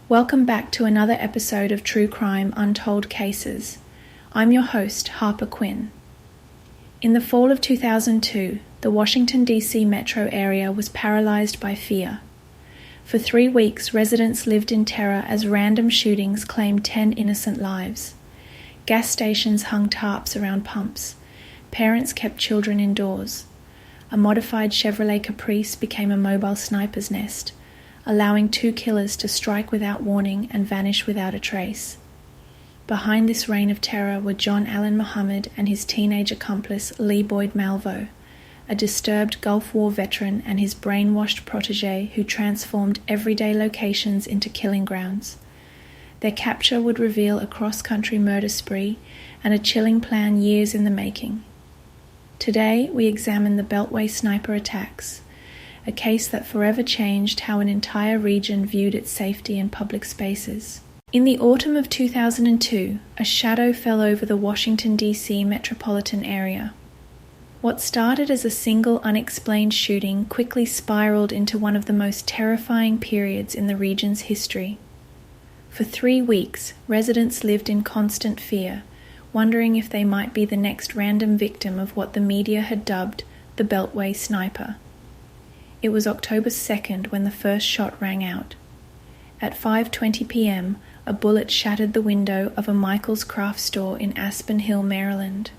Welcome back to another episode of True Crime Untold Cases. I'm your host, Harper Quinn. In the fall of 2002, the Washington D.C. metro area was paralyzed by fear. For 3 weeks, residents lived in terror as random shootings claimed 10 innocent lives. Gas stations hung tarps around pumps. Parents kept children indoors. A modified Chevrolet Caprice became a mobile sniper's nest, allowing 2 killers to strike without warning and vanish without a trace. Behind this reign of terror were John Allen Muhammad and his teenage accomplice Lee Boyd Malvo, a disturbed Gulf War veteran and his brainwashed protege who transformed everyday locations into killing grounds. Their capture would reveal a cross-country murder spree and a chilling plan years in the making. Today, we examine the Beltway sniper attacks, a case that forever changed how an entire region viewed its safety in public spaces. In the autumn of 2002, a shadow fell over the Washington D.C. metropolitan area. What started as a single unexplained shooting quickly spiraled into one of the most terrifying periods in the region's history. For 3 weeks, residents lived in constant fear, wondering if they might be the next random victim of what the media had dubbed the Beltway sniper. It was October 2nd when the first shot rang out. At 5:20 p.m., a bullet shattered the window of a Michael's craft store in Aspen Hill, Maryland.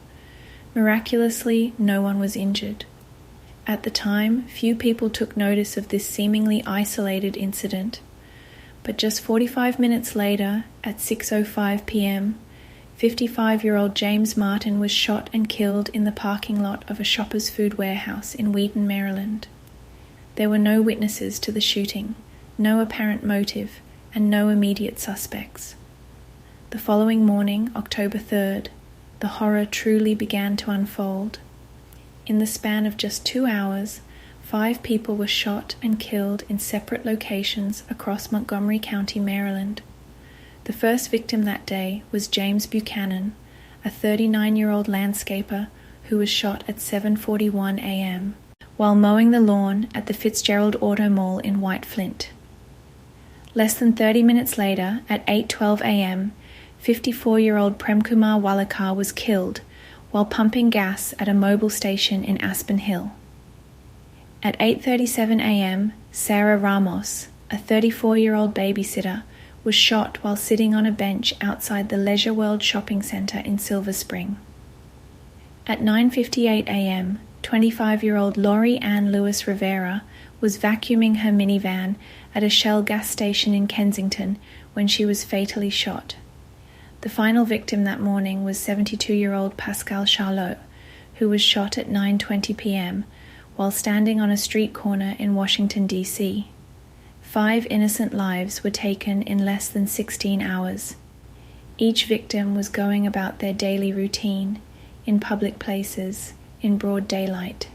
Miraculously, no one was injured. At the time, few people took notice of this seemingly isolated incident. But just 45 minutes later, at 6:05 p.m., 55-year-old James Martin was shot and killed in the parking lot of a Shoppers Food warehouse in Wheaton, Maryland. There were no witnesses to the shooting, no apparent motive, and no immediate suspects. The following morning, October 3rd, the horror truly began to unfold. In the span of just 2 hours, 5 people were shot and killed in separate locations across Montgomery County, Maryland. The first victim that day was James Buchanan, a 39-year-old landscaper who was shot at 7:41 a.m. while mowing the lawn at the Fitzgerald Auto Mall in White Flint. Less than 30 minutes later, at 8:12 a.m., 54-year-old Premkumar Walekar was killed while pumping gas at a mobile station in Aspen Hill. At 8:37 a.m., Sarah Ramos, a 34-year-old babysitter, was shot while sitting on a bench outside the Leisure World Shopping Center in Silver Spring. At 9:58 a.m., 25-year-old Lori Ann Lewis Rivera was vacuuming her minivan at a Shell gas station in Kensington when she was fatally shot. The final victim that morning was 72-year-old Pascal Charlot, who was shot at 9:20 p.m. while standing on a street corner in Washington, D.C. 5 innocent lives were taken in less than 16 hours. Each victim was going about their daily routine, in public places, in broad daylight.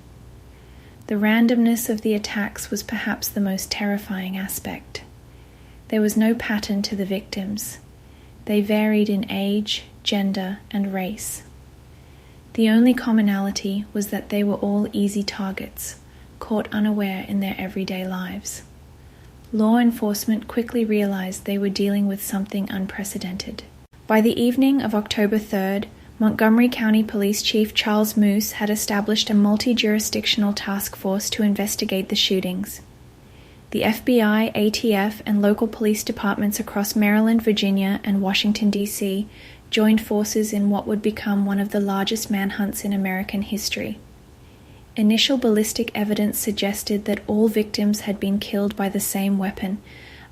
The randomness of the attacks was perhaps the most terrifying aspect. There was no pattern to the victims. They varied in age, gender, and race. The only commonality was that they were all easy targets, caught unaware in their everyday lives. Law enforcement quickly realized they were dealing with something unprecedented. By the evening of October 3rd, Montgomery County Police Chief Charles Moose had established a multi-jurisdictional task force to investigate the shootings. The FBI, ATF, and local police departments across Maryland, Virginia, and Washington, D.C. joined forces in what would become one of the largest manhunts in American history. Initial ballistic evidence suggested that all victims had been killed by the same weapon,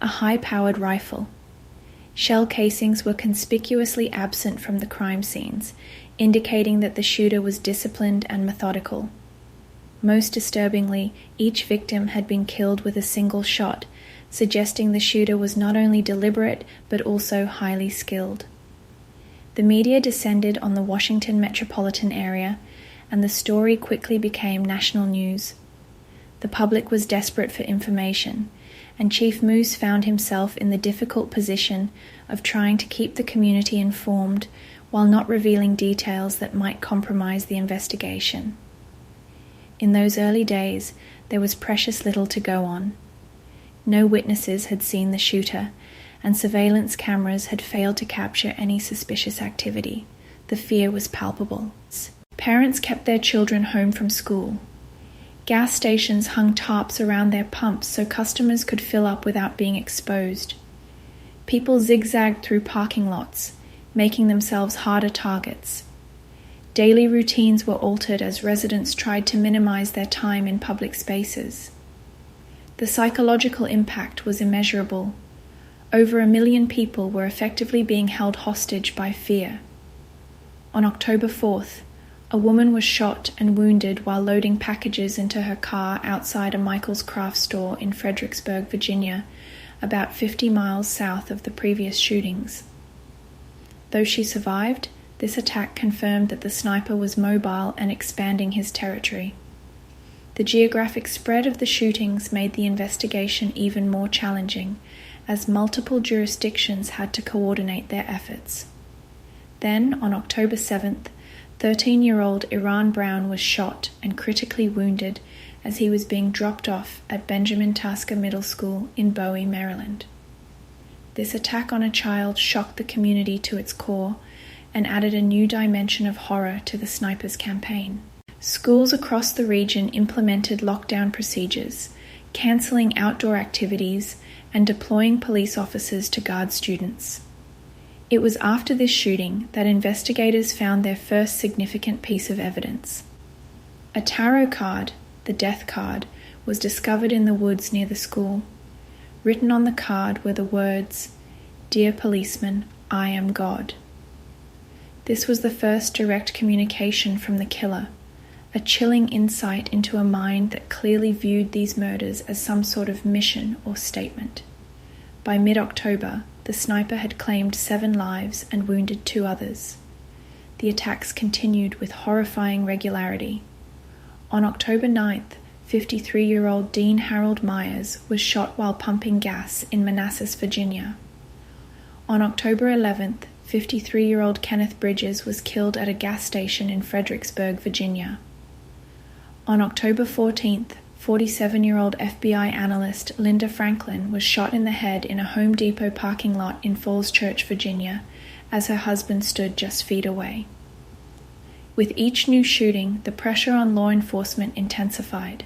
a high-powered rifle. Shell casings were conspicuously absent from the crime scenes, indicating that the shooter was disciplined and methodical. Most disturbingly, each victim had been killed with a single shot, suggesting the shooter was not only deliberate but also highly skilled. The media descended on the Washington metropolitan area, and the story quickly became national news. The public was desperate for information, and Chief Moose found himself in the difficult position of trying to keep the community informed while not revealing details that might compromise the investigation. In those early days, there was precious little to go on. No witnesses had seen the shooter, and surveillance cameras had failed to capture any suspicious activity. The fear was palpable. Parents kept their children home from school. Gas stations hung tarps around their pumps so customers could fill up without being exposed. People zigzagged through parking lots, making themselves harder targets. Daily routines were altered as residents tried to minimize their time in public spaces. The psychological impact was immeasurable. Over 1 million people were effectively being held hostage by fear. On October 4th, a woman was shot and wounded while loading packages into her car outside a Michael's craft store in Fredericksburg, Virginia, about 50 miles south of the previous shootings. Though she survived, this attack confirmed that the sniper was mobile and expanding his territory. The geographic spread of the shootings made the investigation even more challenging, as multiple jurisdictions had to coordinate their efforts. Then, on October 7th, 13-year-old Iran Brown was shot and critically wounded as he was being dropped off at Benjamin Tasker Middle School in Bowie, Maryland. This attack on a child shocked the community to its core and added a new dimension of horror to the sniper's campaign. Schools across the region implemented lockdown procedures, cancelling outdoor activities and deploying police officers to guard students. It was after this shooting that investigators found their first significant piece of evidence. A tarot card, the death card, was discovered in the woods near the school. Written on the card were the words, "Dear Policeman, I am God." This was the first direct communication from the killer, a chilling insight into a mind that clearly viewed these murders as some sort of mission or statement. By mid-October, the sniper had claimed 7 lives and wounded 2 others. The attacks continued with horrifying regularity. On October 9th, 53-year-old Dean Harold Myers was shot while pumping gas in Manassas, Virginia. On October 11th, 53-year-old Kenneth Bridges was killed at a gas station in Fredericksburg, Virginia. On October 14th, 47-year-old FBI analyst Linda Franklin was shot in the head in a Home Depot parking lot in Falls Church, Virginia, as her husband stood just feet away. With each new shooting, the pressure on law enforcement intensified.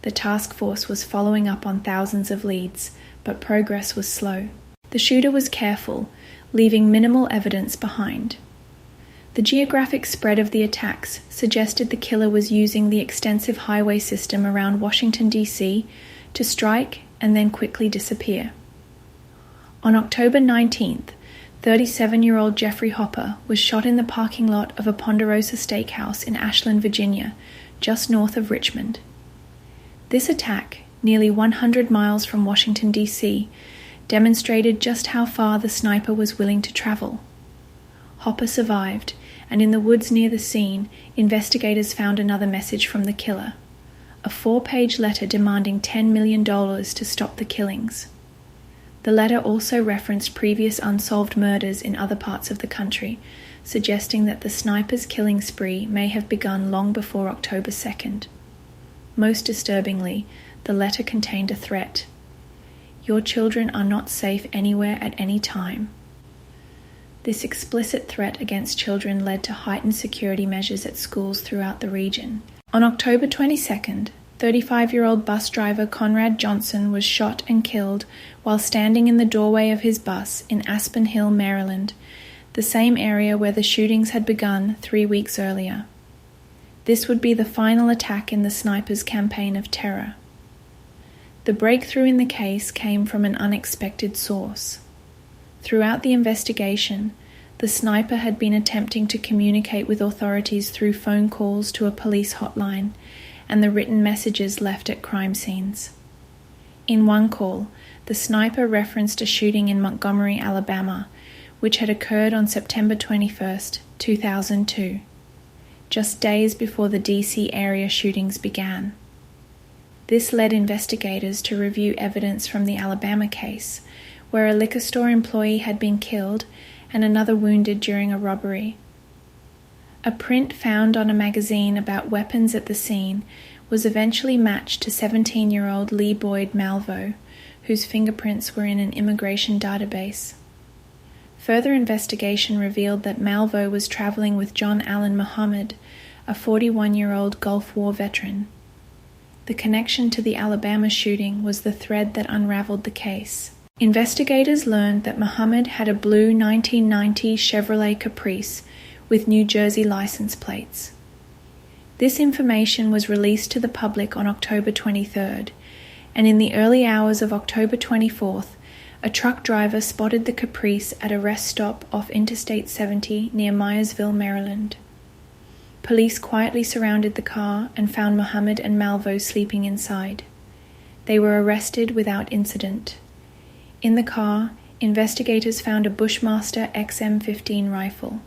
The task force was following up on thousands of leads, but progress was slow. The shooter was careful, leaving minimal evidence behind. The geographic spread of the attacks suggested the killer was using the extensive highway system around Washington, D.C. to strike and then quickly disappear. On October 19th, 37-year-old Jeffrey Hopper was shot in the parking lot of a Ponderosa Steakhouse in Ashland, Virginia, just north of Richmond. This attack, nearly 100 miles from Washington, D.C., demonstrated just how far the sniper was willing to travel. Hopper survived, and in the woods near the scene, investigators found another message from the killer, a 4-page letter demanding $10 million to stop the killings. The letter also referenced previous unsolved murders in other parts of the country, suggesting that the sniper's killing spree may have begun long before October 2nd. Most disturbingly, the letter contained a threat. "Your children are not safe anywhere at any time." This explicit threat against children led to heightened security measures at schools throughout the region. On October 22nd, 35-year-old bus driver Conrad Johnson was shot and killed while standing in the doorway of his bus in Aspen Hill, Maryland, the same area where the shootings had begun 3 weeks earlier. This would be the final attack in the sniper's campaign of terror. The breakthrough in the case came from an unexpected source. Throughout the investigation, the sniper had been attempting to communicate with authorities through phone calls to a police hotline and the written messages left at crime scenes. In one call, the sniper referenced a shooting in Montgomery, Alabama, which had occurred on September 21, 2002, just days before the D.C. area shootings began. This led investigators to review evidence from the Alabama case, where a liquor store employee had been killed and another wounded during a robbery. A print found on a magazine about weapons at the scene was eventually matched to 17-year-old Lee Boyd Malvo, whose fingerprints were in an immigration database. Further investigation revealed that Malvo was traveling with John Allen Muhammad, a 41-year-old Gulf War veteran. The connection to the Alabama shooting was the thread that unraveled the case. Investigators learned that Muhammad had a blue 1990 Chevrolet Caprice with New Jersey license plates. This information was released to the public on October 23rd, and in the early hours of October 24th, a truck driver spotted the Caprice at a rest stop off Interstate 70 near Myersville, Maryland. Police quietly surrounded the car and found Muhammad and Malvo sleeping inside. They were arrested without incident. In the car, investigators found a Bushmaster XM15 rifle,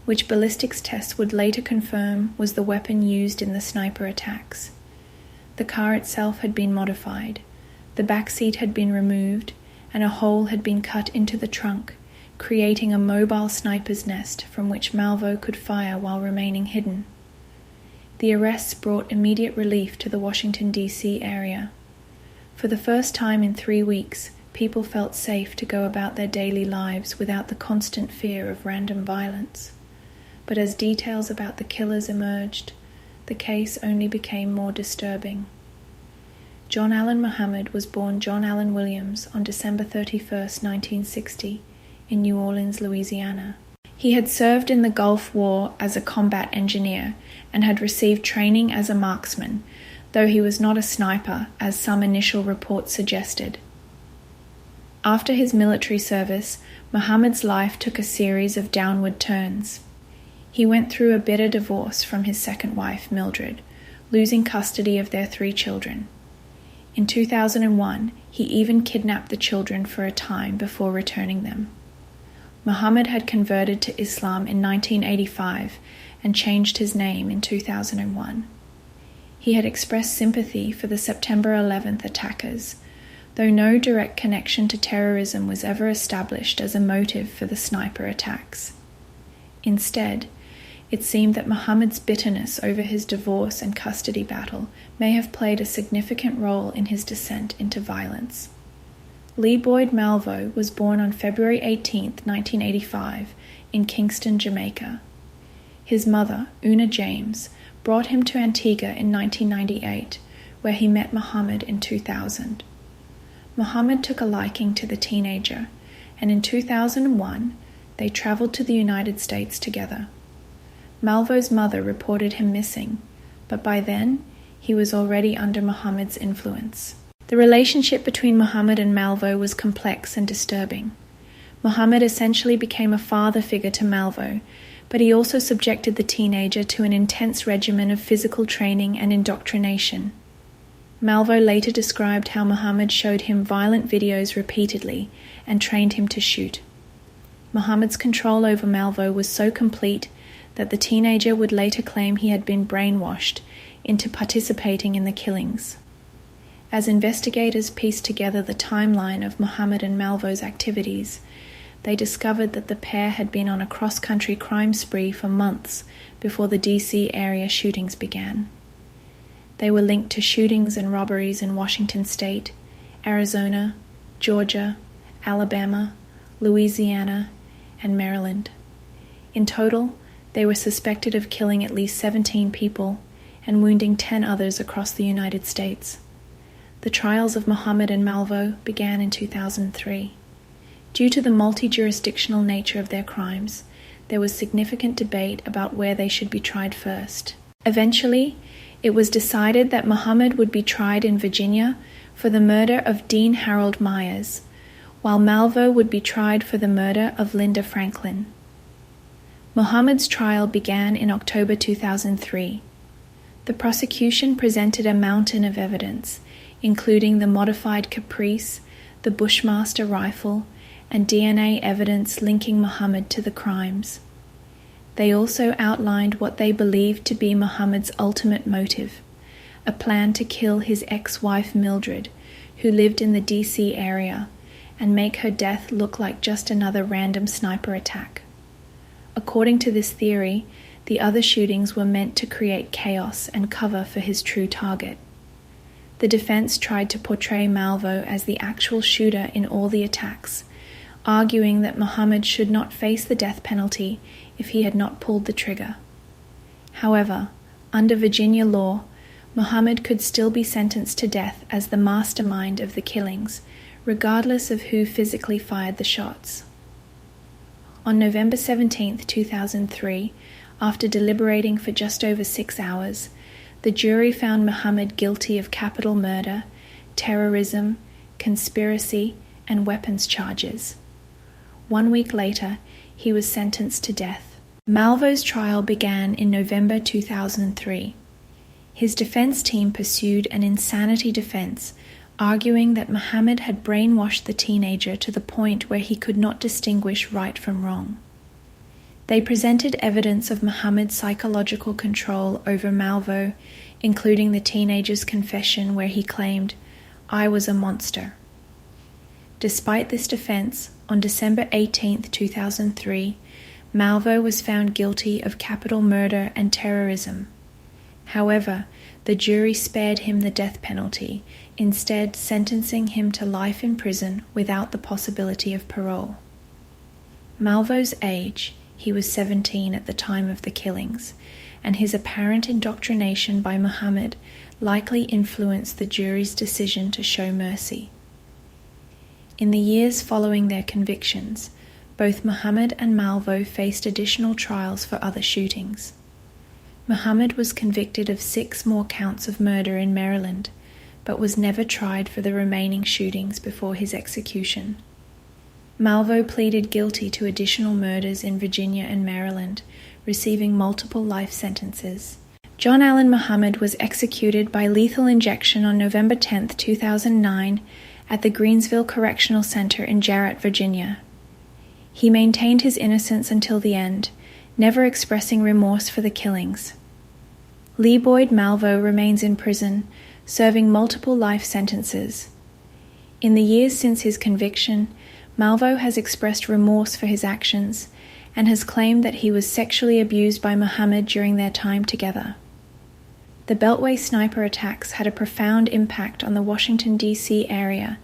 which ballistics tests would later confirm was the weapon used in the sniper attacks. The car itself had been modified. The back seat had been removed, and a hole had been cut into the trunk, creating a mobile sniper's nest from which Malvo could fire while remaining hidden. The arrests brought immediate relief to the Washington D.C. area. For the first time in 3 weeks, people felt safe to go about their daily lives without the constant fear of random violence. But as details about the killers emerged, the case only became more disturbing. John Allen Muhammad was born John Allen Williams on December 31, 1960, in New Orleans, Louisiana. He had served in the Gulf War as a combat engineer and had received training as a marksman, though he was not a sniper, as some initial reports suggested. After his military service, Muhammad's life took a series of downward turns. He went through a bitter divorce from his second wife, Mildred, losing custody of their 3 children. In 2001, he even kidnapped the children for a time before returning them. Muhammad had converted to Islam in 1985 and changed his name in 2001. He had expressed sympathy for the September 11th attackers, though no direct connection to terrorism was ever established as a motive for the sniper attacks. Instead, it seemed that Muhammad's bitterness over his divorce and custody battle may have played a significant role in his descent into violence. Lee Boyd Malvo was born on February 18, 1985, in Kingston, Jamaica. His mother, Una James, brought him to Antigua in 1998, where he met Muhammad in 2000. Muhammad took a liking to the teenager, and in 2001, they traveled to the United States together. Malvo's mother reported him missing, but by then, he was already under Muhammad's influence. The relationship between Muhammad and Malvo was complex and disturbing. Muhammad essentially became a father figure to Malvo, but he also subjected the teenager to an intense regimen of physical training and indoctrination. Malvo later described how Muhammad showed him violent videos repeatedly and trained him to shoot. Muhammad's control over Malvo was so complete that the teenager would later claim he had been brainwashed into participating in the killings. As investigators pieced together the timeline of Muhammad and Malvo's activities, they discovered that the pair had been on a cross-country crime spree for months before the D.C. area shootings began. They were linked to shootings and robberies in Washington State, Arizona, Georgia, Alabama, Louisiana, and Maryland. In total, they were suspected of killing at least 17 people and wounding 10 others across the United States. The trials of Muhammad and Malvo began in 2003. Due to the multi-jurisdictional nature of their crimes, there was significant debate about where they should be tried first. Eventually, it was decided that Muhammad would be tried in Virginia for the murder of Dean Harold Myers, while Malvo would be tried for the murder of Linda Franklin. Muhammad's trial began in October 2003. The prosecution presented a mountain of evidence, including the modified Caprice, the Bushmaster rifle, and DNA evidence linking Muhammad to the crimes. They also outlined what they believed to be Muhammad's ultimate motive, a plan to kill his ex-wife Mildred, who lived in the D.C. area, and make her death look like just another random sniper attack. According to this theory, the other shootings were meant to create chaos and cover for his true target. The defense tried to portray Malvo as the actual shooter in all the attacks, arguing that Muhammad should not face the death penalty if he had not pulled the trigger. However, under Virginia law, Muhammad could still be sentenced to death as the mastermind of the killings, regardless of who physically fired the shots. On November 17, 2003, after deliberating for just over 6 hours, the jury found Muhammad guilty of capital murder, terrorism, conspiracy, and weapons charges. 1 week later, he was sentenced to death. Malvo's trial began in November 2003. His defense team pursued an insanity defense, arguing that Muhammad had brainwashed the teenager to the point where he could not distinguish right from wrong. They presented evidence of Muhammad's psychological control over Malvo, including the teenager's confession where he claimed, "I was a monster." Despite this defense, on December 18, 2003, Malvo was found guilty of capital murder and terrorism. However, the jury spared him the death penalty, instead sentencing him to life in prison without the possibility of parole. Malvo's age, he was 17 at the time of the killings, and his apparent indoctrination by Muhammad likely influenced the jury's decision to show mercy. In the years following their convictions, both Muhammad and Malvo faced additional trials for other shootings. Muhammad was convicted of 6 more counts of murder in Maryland, but was never tried for the remaining shootings before his execution. Malvo pleaded guilty to additional murders in Virginia and Maryland, receiving multiple life sentences. John Allen Muhammad was executed by lethal injection on November 10, 2009, at the Greensville Correctional Center in Jarrett, Virginia. He maintained his innocence until the end, never expressing remorse for the killings. Lee Boyd Malvo remains in prison, serving multiple life sentences. In the years since his conviction, Malvo has expressed remorse for his actions and has claimed that he was sexually abused by Muhammad during their time together. The Beltway sniper attacks had a profound impact on the Washington D.C. area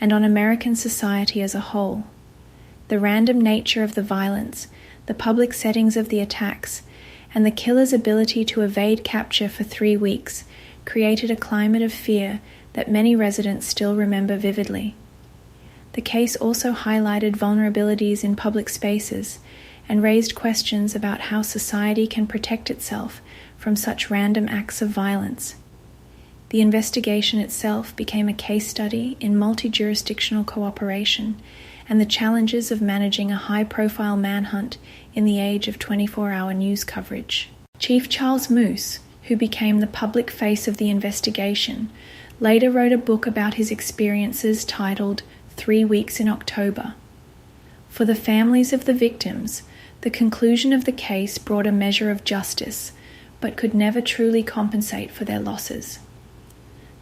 and on American society as a whole. The random nature of the violence, the public settings of the attacks, and the killer's ability to evade capture for 3 weeks created a climate of fear that many residents still remember vividly. The case also highlighted vulnerabilities in public spaces and raised questions about how society can protect itself from such random acts of violence. The investigation itself became a case study in multi-jurisdictional cooperation and the challenges of managing a high-profile manhunt in the age of 24-hour news coverage. Chief Charles Moose, who became the public face of the investigation, later wrote a book about his experiences titled 3 Weeks in October. For the families of the victims, the conclusion of the case brought a measure of justice, but could never truly compensate for their losses.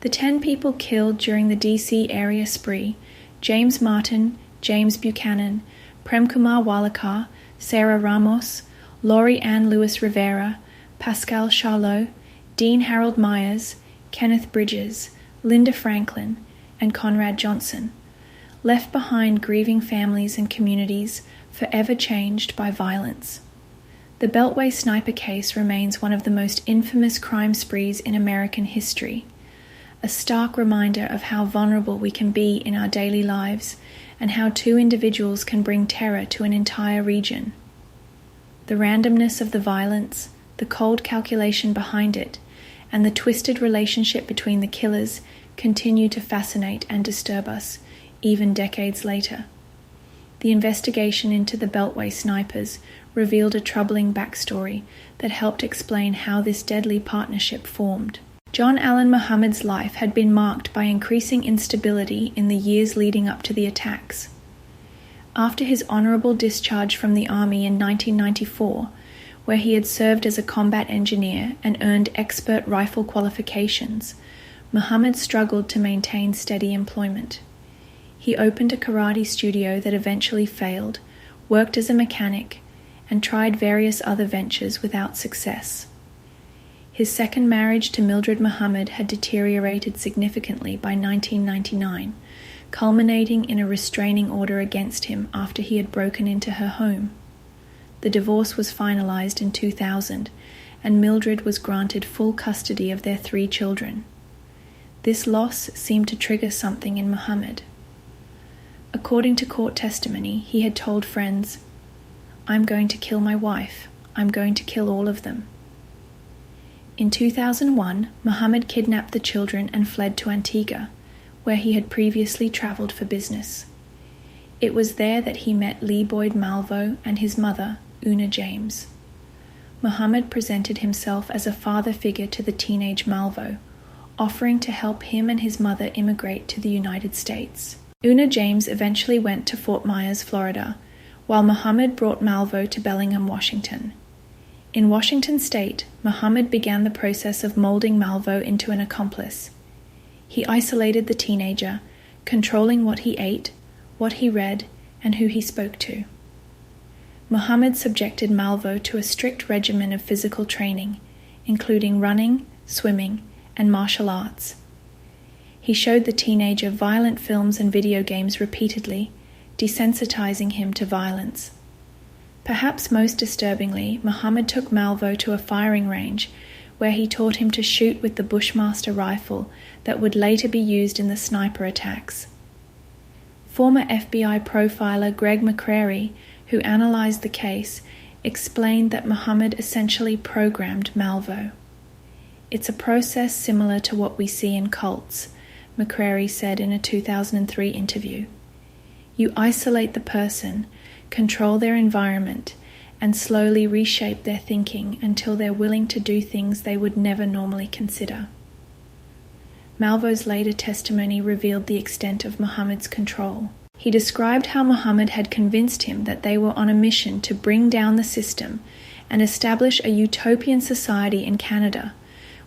The 10 people killed during the D.C. area spree, James Martin, James Buchanan, Premkumar Walekar, Sarah Ramos, Laurie Ann Lewis Rivera, Pascal Charlot, Dean Harold Myers, Kenneth Bridges, Linda Franklin, and Conrad Johnson, left behind grieving families and communities forever changed by violence. The Beltway sniper case remains one of the most infamous crime sprees in American history, a stark reminder of how vulnerable we can be in our daily lives and how 2 individuals can bring terror to an entire region. The randomness of the violence, the cold calculation behind it, and the twisted relationship between the killers continue to fascinate and disturb us, even decades later. The investigation into the Beltway snipers revealed a troubling backstory that helped explain how this deadly partnership formed. John Allen Muhammad's life had been marked by increasing instability in the years leading up to the attacks. After his honorable discharge from the Army in 1994, where he had served as a combat engineer and earned expert rifle qualifications, Muhammad struggled to maintain steady employment. He opened a karate studio that eventually failed, worked as a mechanic, and tried various other ventures without success. His second marriage to Mildred Muhammad had deteriorated significantly by 1999, culminating in a restraining order against him after he had broken into her home. The divorce was finalized in 2000, and Mildred was granted full custody of their 3 children. This loss seemed to trigger something in Muhammad. According to court testimony, he had told friends, "I'm going to kill my wife. I'm going to kill all of them." In 2001, Muhammad kidnapped the children and fled to Antigua, where he had previously traveled for business. It was there that he met Lee Boyd Malvo and his mother, Una James. Muhammad presented himself as a father figure to the teenage Malvo, offering to help him and his mother immigrate to the United States. Una James eventually went to Fort Myers, Florida, while Muhammad brought Malvo to Bellingham, Washington. In Washington state, Muhammad began the process of molding Malvo into an accomplice. He isolated the teenager, controlling what he ate, what he read, and who he spoke to. Muhammad subjected Malvo to a strict regimen of physical training, including running, swimming, and martial arts. He showed the teenager violent films and video games repeatedly, desensitizing him to violence. Perhaps most disturbingly, Muhammad took Malvo to a firing range where he taught him to shoot with the Bushmaster rifle that would later be used in the sniper attacks. Former FBI profiler Greg McCrary, who analyzed the case, explained that Muhammad essentially programmed Malvo. "It's a process similar to what we see in cults," McCrary said in a 2003 interview. "You isolate the person, control their environment, and slowly reshape their thinking until they're willing to do things they would never normally consider." Malvo's later testimony revealed the extent of Muhammad's control. He described how Muhammad had convinced him that they were on a mission to bring down the system and establish a utopian society in Canada,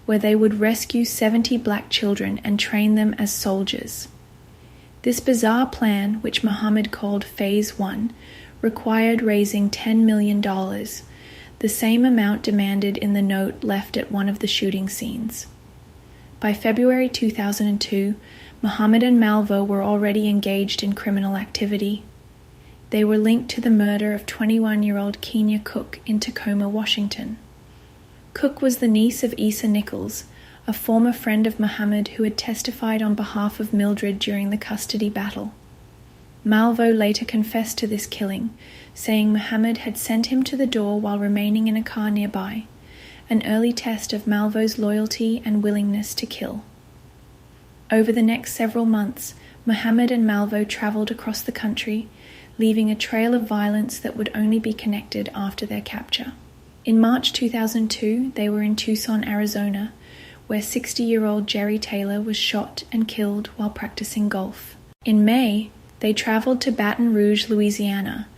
where they would rescue 70 black children and train them as soldiers. This bizarre plan, which Muhammad called Phase 1, required raising $10 million, the same amount demanded in the note left at one of the shooting scenes. By February 2002, Muhammad and Malvo were already engaged in criminal activity. They were linked to the murder of 21-year-old Kenya Cook in Tacoma, Washington. Cook was the niece of Issa Nichols, a former friend of Muhammad who had testified on behalf of Mildred during the custody battle. Malvo later confessed to this killing, saying Muhammad had sent him to the door while remaining in a car nearby, an early test of Malvo's loyalty and willingness to kill. Over the next several months, Muhammad and Malvo traveled across the country, leaving a trail of violence that would only be connected after their capture. In March 2002, they were in Tucson, Arizona, where 60-year-old Jerry Taylor was shot and killed while practicing golf. In May, they traveled to Baton Rouge, Louisiana,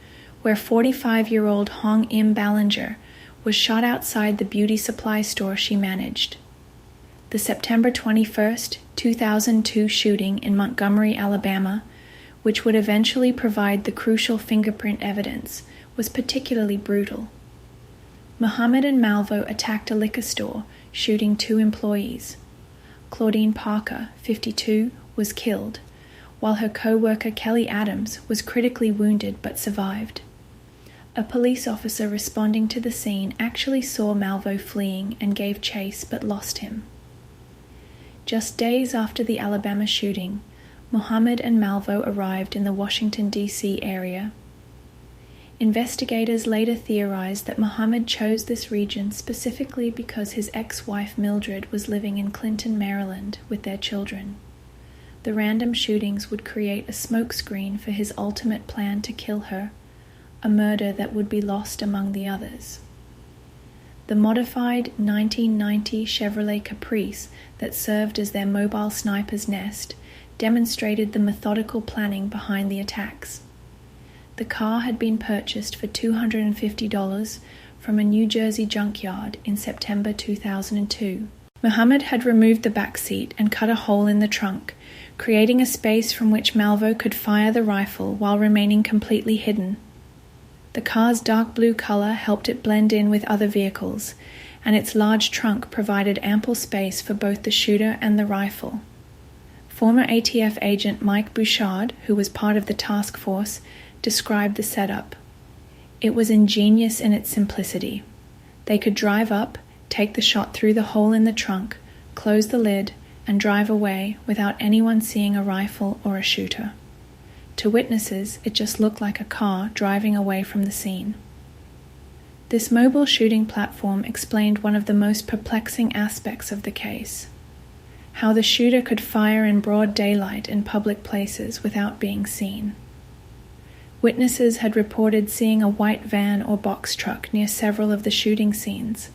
where 45-year-old Hong Im Ballinger was shot outside the beauty supply store she managed. The September 21, 2002 shooting in Montgomery, Alabama, which would eventually provide the crucial fingerprint evidence, was particularly brutal. Muhammad and Malvo attacked a liquor store, shooting 2 employees. Claudine Parker, 52, was killed, while her co-worker Kelly Adams was critically wounded but survived. A police officer responding to the scene actually saw Malvo fleeing and gave chase but lost him. Just days after the Alabama shooting, Muhammad and Malvo arrived in the Washington, D.C. area. Investigators later theorized that Muhammad chose this region specifically because his ex-wife Mildred was living in Clinton, Maryland, with their children. The random shootings would create a smokescreen for his ultimate plan to kill her, a murder that would be lost among the others. The modified 1990 Chevrolet Caprice that served as their mobile sniper's nest demonstrated the methodical planning behind the attacks. The car had been purchased for $250 from a New Jersey junkyard in September 2002. Muhammad had removed the back seat and cut a hole in the trunk, creating a space from which Malvo could fire the rifle while remaining completely hidden. The car's dark blue color helped it blend in with other vehicles, and its large trunk provided ample space for both the shooter and the rifle. Former ATF agent Mike Bouchard, who was part of the task force, described the setup. It was ingenious in its simplicity. They could drive up, take the shot through the hole in the trunk, close the lid, and drive away without anyone seeing a rifle or a shooter. To witnesses, it just looked like a car driving away from the scene. This mobile shooting platform explained one of the most perplexing aspects of the case: how the shooter could fire in broad daylight in public places without being seen. Witnesses had reported seeing a white van or box truck near several of the shooting scenes,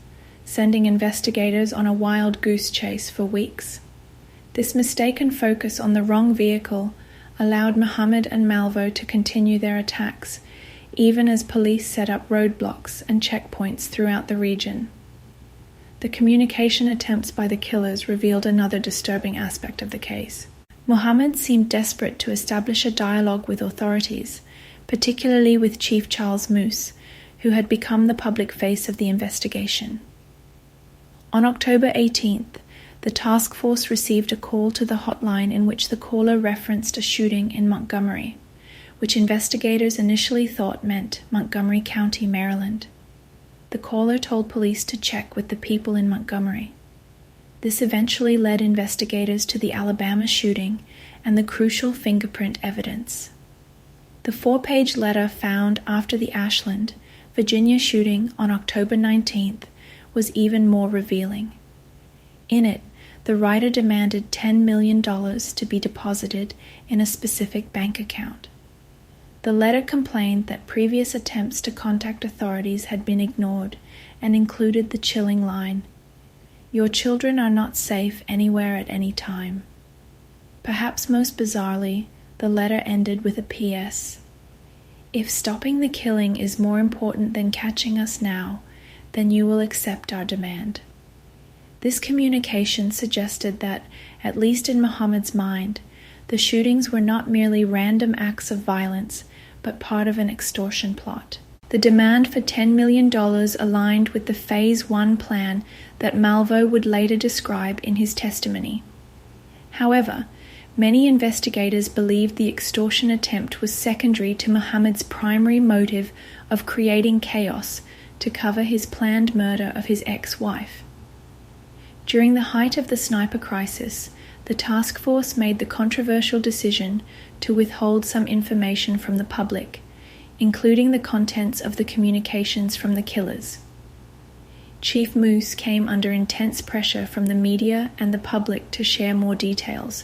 sending investigators on a wild goose chase for weeks. This mistaken focus on the wrong vehicle allowed Muhammad and Malvo to continue their attacks, even as police set up roadblocks and checkpoints throughout the region. The communication attempts by the killers revealed another disturbing aspect of the case. Muhammad seemed desperate to establish a dialogue with authorities, particularly with Chief Charles Moose, who had become the public face of the investigation. On October 18th, the task force received a call to the hotline in which the caller referenced a shooting in Montgomery, which investigators initially thought meant Montgomery County, Maryland. The caller told police to check with the people in Montgomery. This eventually led investigators to the Alabama shooting and the crucial fingerprint evidence. The 4-page letter found after the Ashland, Virginia shooting on October 19th was even more revealing. In it, the writer demanded $10 million to be deposited in a specific bank account. The letter complained that previous attempts to contact authorities had been ignored and included the chilling line, "Your children are not safe anywhere at any time." Perhaps most bizarrely, the letter ended with a P.S. "If stopping the killing is more important than catching us now, then you will accept our demand." This communication suggested that, at least in Muhammad's mind, the shootings were not merely random acts of violence, but part of an extortion plot. The demand for $10 million aligned with the Phase 1 plan that Malvo would later describe in his testimony. However, many investigators believed the extortion attempt was secondary to Muhammad's primary motive of creating chaos to cover his planned murder of his ex-wife. During the height of the sniper crisis, the task force made the controversial decision to withhold some information from the public, including the contents of the communications from the killers. Chief Moose came under intense pressure from the media and the public to share more details,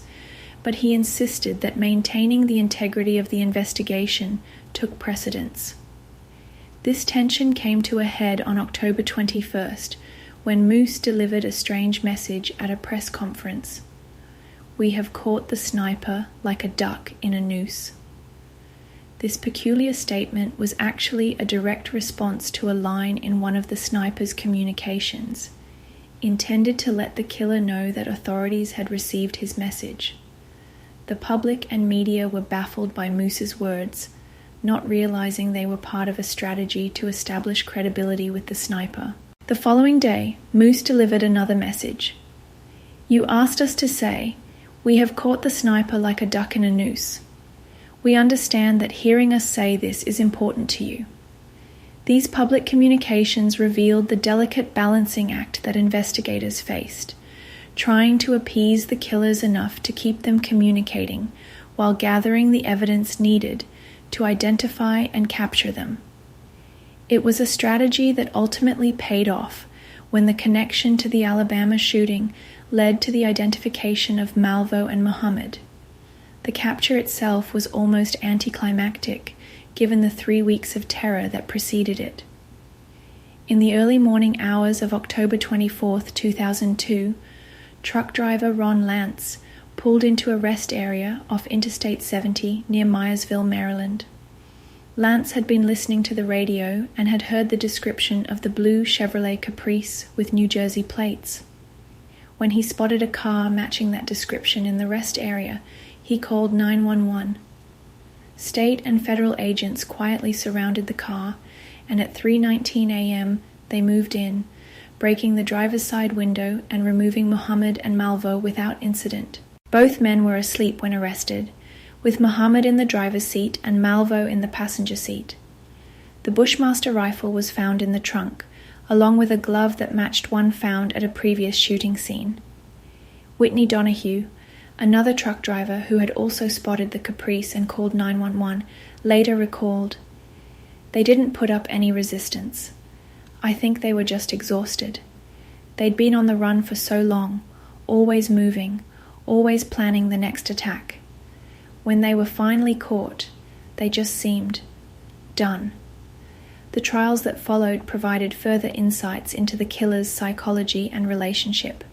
but he insisted that maintaining the integrity of the investigation took precedence. This tension came to a head on October 21st, when Moose delivered a strange message at a press conference. "We have caught the sniper like a duck in a noose." This peculiar statement was actually a direct response to a line in one of the sniper's communications, intended to let the killer know that authorities had received his message. The public and media were baffled by Moose's words, not realizing they were part of a strategy to establish credibility with the sniper. The following day, Moose delivered another message. "You asked us to say, 'We have caught the sniper like a duck in a noose.' We understand that hearing us say this is important to you." These public communications revealed the delicate balancing act that investigators faced, trying to appease the killers enough to keep them communicating while gathering the evidence needed to identify and capture them. It was a strategy that ultimately paid off when the connection to the Alabama shooting led to the identification of Malvo and Muhammad. The capture itself was almost anticlimactic, given the 3 weeks of terror that preceded it. In the early morning hours of October 24, 2002, truck driver Ron Lance pulled into a rest area off Interstate 70 near Myersville, Maryland. Lance had been listening to the radio and had heard the description of the blue Chevrolet Caprice with New Jersey plates. When he spotted a car matching that description in the rest area, he called 911. State and federal agents quietly surrounded the car, and at 3:19 a.m. they moved in, breaking the driver's side window and removing Muhammad and Malvo without incident. Both men were asleep when arrested, with Muhammad in the driver's seat and Malvo in the passenger seat. The Bushmaster rifle was found in the trunk, along with a glove that matched one found at a previous shooting scene. Whitney Donahue, another truck driver who had also spotted the Caprice and called 911, later recalled, "They didn't put up any resistance. I think they were just exhausted. They'd been on the run for so long, always moving, always planning the next attack. When they were finally caught, they just seemed done." The trials that followed provided further insights into the killer's psychology and relationship.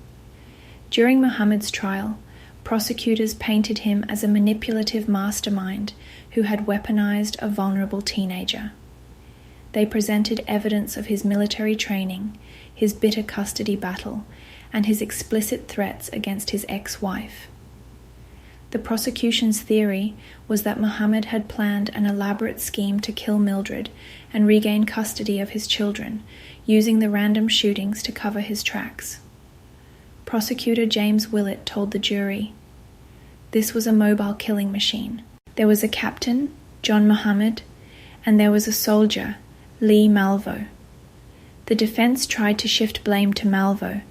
During Muhammad's trial, prosecutors painted him as a manipulative mastermind who had weaponized a vulnerable teenager. They presented evidence of his military training, his bitter custody battle, and his explicit threats against his ex-wife. The prosecution's theory was that Muhammad had planned an elaborate scheme to kill Mildred and regain custody of his children, using the random shootings to cover his tracks. Prosecutor James Willett told the jury, "This was a mobile killing machine. There was a captain, John Muhammad, and there was a soldier, Lee Malvo." The defense tried to shift blame to Malvo,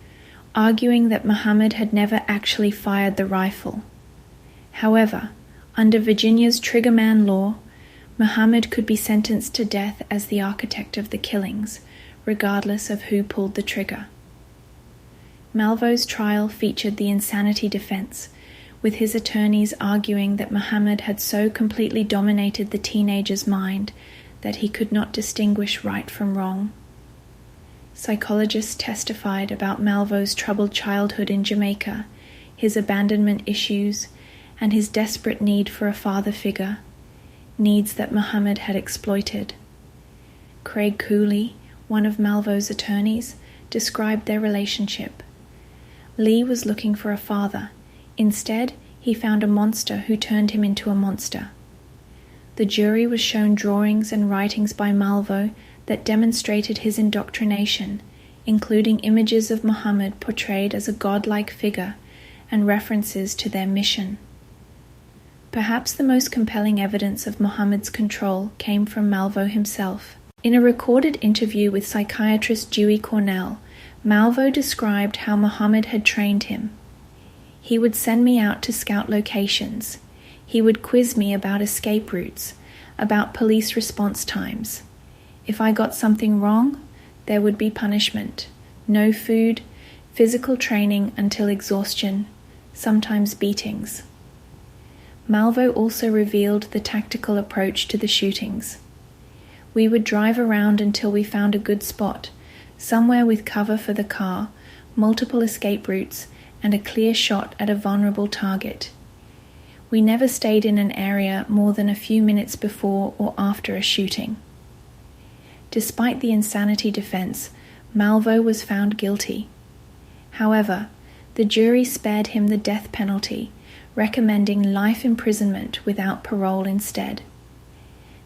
arguing that Muhammad had never actually fired the rifle. However, under Virginia's triggerman law, Muhammad could be sentenced to death as the architect of the killings, regardless of who pulled the trigger. Malvo's trial featured the insanity defense, with his attorneys arguing that Muhammad had so completely dominated the teenager's mind that he could not distinguish right from wrong. Psychologists testified about Malvo's troubled childhood in Jamaica, his abandonment issues, and his desperate need for a father figure, needs that Muhammad had exploited. Craig Cooley, one of Malvo's attorneys, described their relationship. Lee was looking for a father. Instead, he found a monster who turned him into a monster. The jury was shown drawings and writings by Malvo that demonstrated his indoctrination, including images of Muhammad portrayed as a godlike figure and references to their mission. Perhaps the most compelling evidence of Muhammad's control came from Malvo himself. In a recorded interview with psychiatrist Dewey Cornell, Malvo described how Muhammad had trained him. "He would send me out to scout locations. He would quiz me about escape routes, about police response times. If I got something wrong, there would be punishment, no food, physical training until exhaustion, sometimes beatings." Malvo also revealed the tactical approach to the shootings. "We would drive around until we found a good spot, somewhere with cover for the car, multiple escape routes, and a clear shot at a vulnerable target. We never stayed in an area more than a few minutes before or after a shooting." Despite the insanity defense, Malvo was found guilty. However, the jury spared him the death penalty, recommending life imprisonment without parole instead.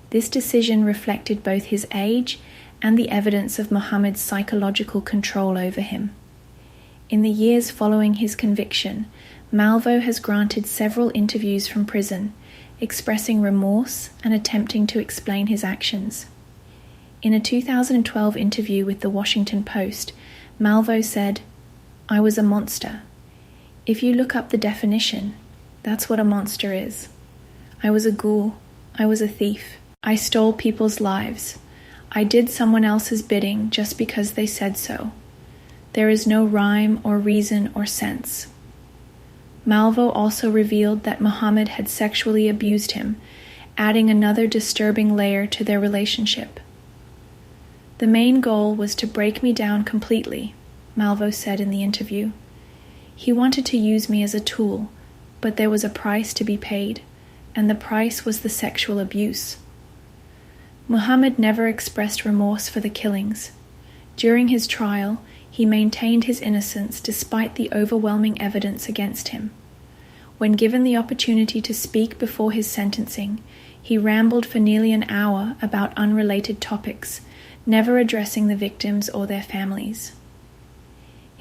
This decision reflected both his age and the evidence of Muhammad's psychological control over him. In the years following his conviction, Malvo has granted several interviews from prison, expressing remorse and attempting to explain his actions. In a 2012 interview with the Washington Post, Malvo said, "I was a monster. If you look up the definition, that's what a monster is. I was a ghoul. I was a thief. I stole people's lives. I did someone else's bidding just because they said so. There is no rhyme or reason or sense." Malvo also revealed that Muhammad had sexually abused him, adding another disturbing layer to their relationship. "The main goal was to break me down completely," Malvo said in the interview. "He wanted to use me as a tool, but there was a price to be paid, and the price was the sexual abuse." Muhammad never expressed remorse for the killings. During his trial, he maintained his innocence despite the overwhelming evidence against him. When given the opportunity to speak before his sentencing, he rambled for nearly an hour about unrelated topics, never addressing the victims or their families.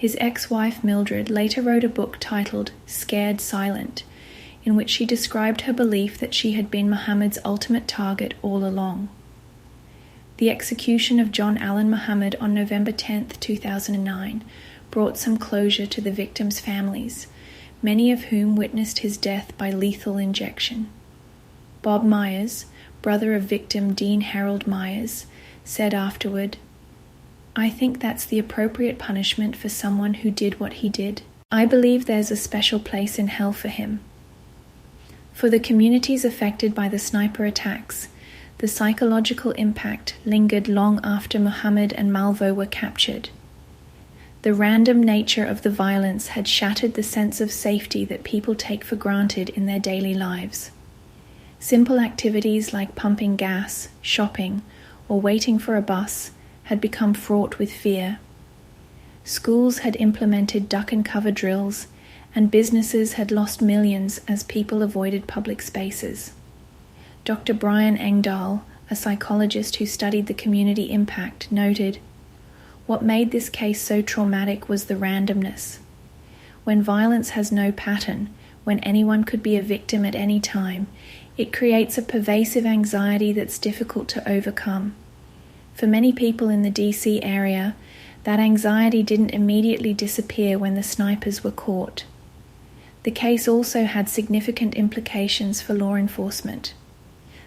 His ex-wife Mildred later wrote a book titled Scared Silent, in which she described her belief that she had been Muhammad's ultimate target all along. The execution of John Allen Muhammad on November 10, 2009, brought some closure to the victims' families, many of whom witnessed his death by lethal injection. Bob Myers, brother of victim Dean Harold Myers, said afterward, "I think that's the appropriate punishment for someone who did what he did. I believe there's a special place in hell for him." For the communities affected by the sniper attacks, the psychological impact lingered long after Muhammad and Malvo were captured. The random nature of the violence had shattered the sense of safety that people take for granted in their daily lives. Simple activities like pumping gas, shopping, or waiting for a bus had become fraught with fear. Schools had implemented duck-and-cover drills, and businesses had lost millions as people avoided public spaces. Dr. Brian Engdahl, a psychologist who studied the community impact, noted, "What made this case so traumatic was the randomness. When violence has no pattern, when anyone could be a victim at any time, it creates a pervasive anxiety that's difficult to overcome. For many people in the DC area, that anxiety didn't immediately disappear when the snipers were caught." The case also had significant implications for law enforcement.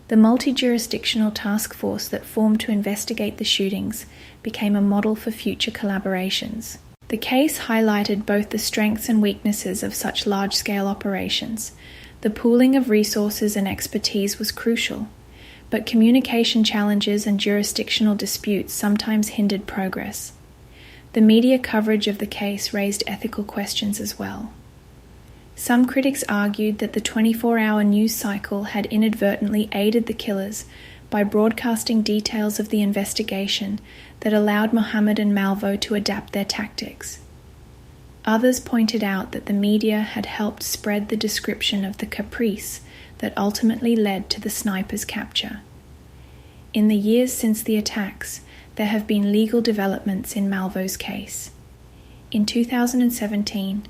The multi-jurisdictional task force that formed to investigate the shootings became a model for future collaborations. The case highlighted both the strengths and weaknesses of such large-scale operations. The pooling of resources and expertise was crucial, but communication challenges and jurisdictional disputes sometimes hindered progress. The media coverage of the case raised ethical questions as well. Some critics argued that the 24-hour news cycle had inadvertently aided the killers by broadcasting details of the investigation that allowed Muhammad and Malvo to adapt their tactics. Others pointed out that the media had helped spread the description of the Caprice that ultimately led to the sniper's capture. In the years since the attacks, there have been legal developments in Malvo's case. In 2017,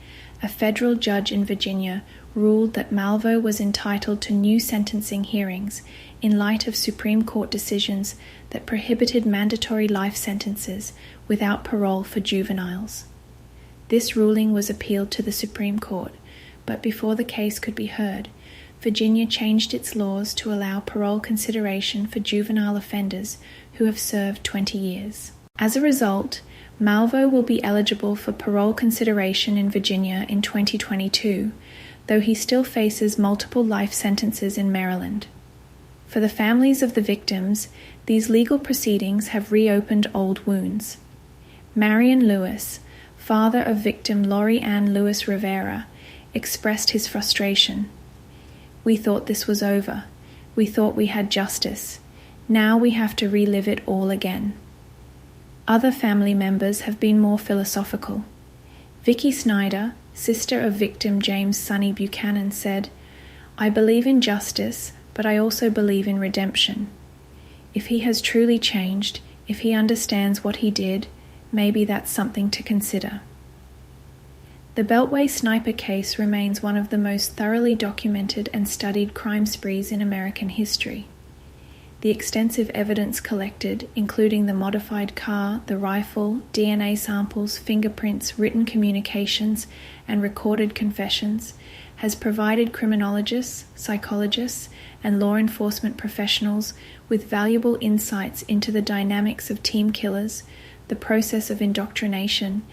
a federal judge in Virginia ruled that Malvo was entitled to new sentencing hearings in light of Supreme Court decisions that prohibited mandatory life sentences without parole for juveniles. This ruling was appealed to the Supreme Court, but before the case could be heard, Virginia changed its laws to allow parole consideration for juvenile offenders who have served 20 years. As a result, Malvo will be eligible for parole consideration in Virginia in 2022, though he still faces multiple life sentences in Maryland. For the families of the victims, these legal proceedings have reopened old wounds. Marion Lewis, father of victim Lori Ann Lewis Rivera, expressed his frustration. "We thought this was over. We thought we had justice. Now we have to relive it all again." Other family members have been more philosophical. Vicky Snyder, sister of victim James Sonny Buchanan, said, "I believe in justice, but I also believe in redemption. If he has truly changed, if he understands what he did, maybe that's something to consider." The Beltway sniper case remains one of the most thoroughly documented and studied crime sprees in American history. The extensive evidence collected, including the modified car, the rifle, DNA samples, fingerprints, written communications, and recorded confessions, has provided criminologists, psychologists, and law enforcement professionals with valuable insights into the dynamics of team killers, the process of indoctrination,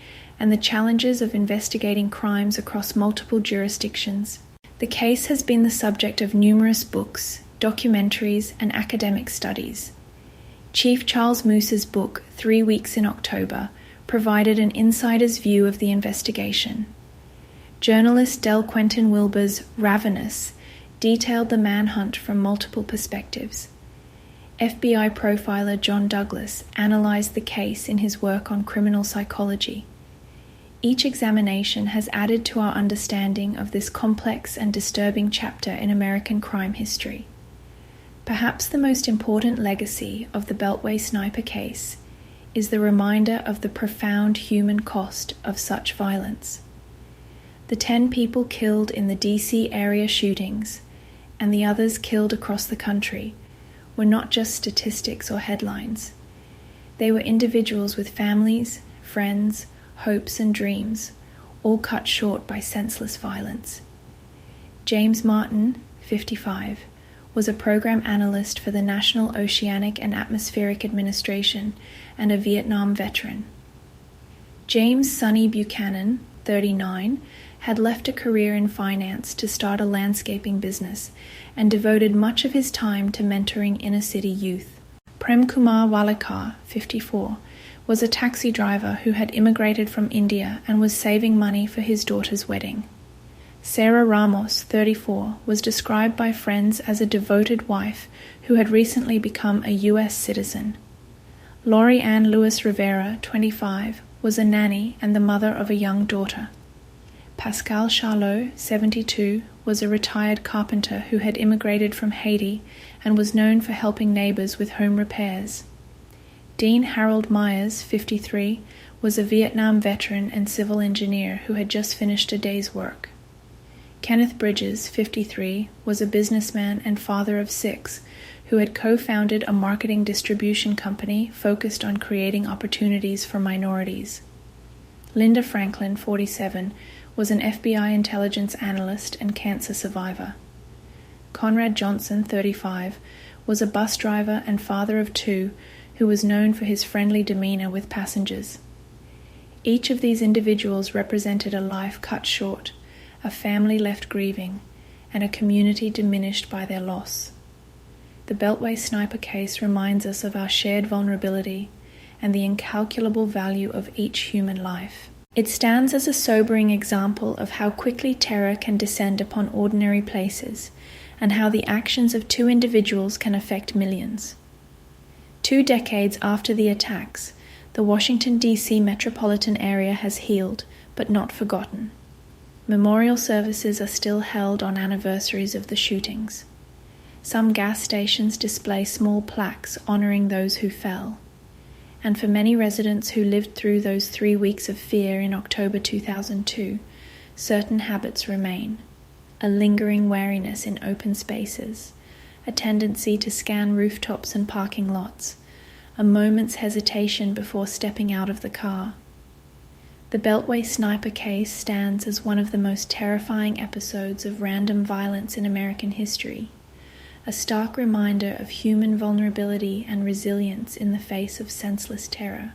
and the challenges of investigating crimes across multiple jurisdictions. The case has been the subject of numerous books, documentaries, and academic studies. Chief Charles Moose's book, 3 Weeks in October, provided an insider's view of the investigation. Journalist Del Quentin Wilbur's Ravenous detailed the manhunt from multiple perspectives. FBI profiler John Douglas analyzed the case in his work on criminal psychology. Each examination has added to our understanding of this complex and disturbing chapter in American crime history. Perhaps the most important legacy of the Beltway sniper case is the reminder of the profound human cost of such violence. The 10 people killed in the D.C. area shootings and the others killed across the country were not just statistics or headlines. They were individuals with families, friends, hopes and dreams, all cut short by senseless violence. James Martin, 55, was a program analyst for the National Oceanic and Atmospheric Administration and a Vietnam veteran. James Sonny Buchanan, 39, had left a career in finance to start a landscaping business and devoted much of his time to mentoring inner-city youth. Prem Kumar Walekar, 54, was a taxi driver who had immigrated from India and was saving money for his daughter's wedding. Sarah Ramos, 34, was described by friends as a devoted wife who had recently become a U.S. citizen. Laurie Ann Lewis Rivera, 25, was a nanny and the mother of a young daughter. Pascal Charlot, 72, was a retired carpenter who had immigrated from Haiti and was known for helping neighbors with home repairs. Dean Harold Myers, 53, was a Vietnam veteran and civil engineer who had just finished a day's work. Kenneth Bridges, 53, was a businessman and father of 6 who had co-founded a marketing distribution company focused on creating opportunities for minorities. Linda Franklin, 47, was an FBI intelligence analyst and cancer survivor. Conrad Johnson, 35, was a bus driver and father of 2 who was known for his friendly demeanor with passengers. Each of these individuals represented a life cut short, a family left grieving, and a community diminished by their loss. The Beltway sniper case reminds us of our shared vulnerability and the incalculable value of each human life. It stands as a sobering example of how quickly terror can descend upon ordinary places, and how the actions of 2 individuals can affect millions. 2 decades after the attacks, the Washington D.C. metropolitan area has healed, but not forgotten. Memorial services are still held on anniversaries of the shootings. Some gas stations display small plaques honoring those who fell. And for many residents who lived through those 3 weeks of fear in October 2002, certain habits remain. A lingering wariness in open spaces, a tendency to scan rooftops and parking lots, a moment's hesitation before stepping out of the car. The Beltway sniper case stands as one of the most terrifying episodes of random violence in American history, a stark reminder of human vulnerability and resilience in the face of senseless terror.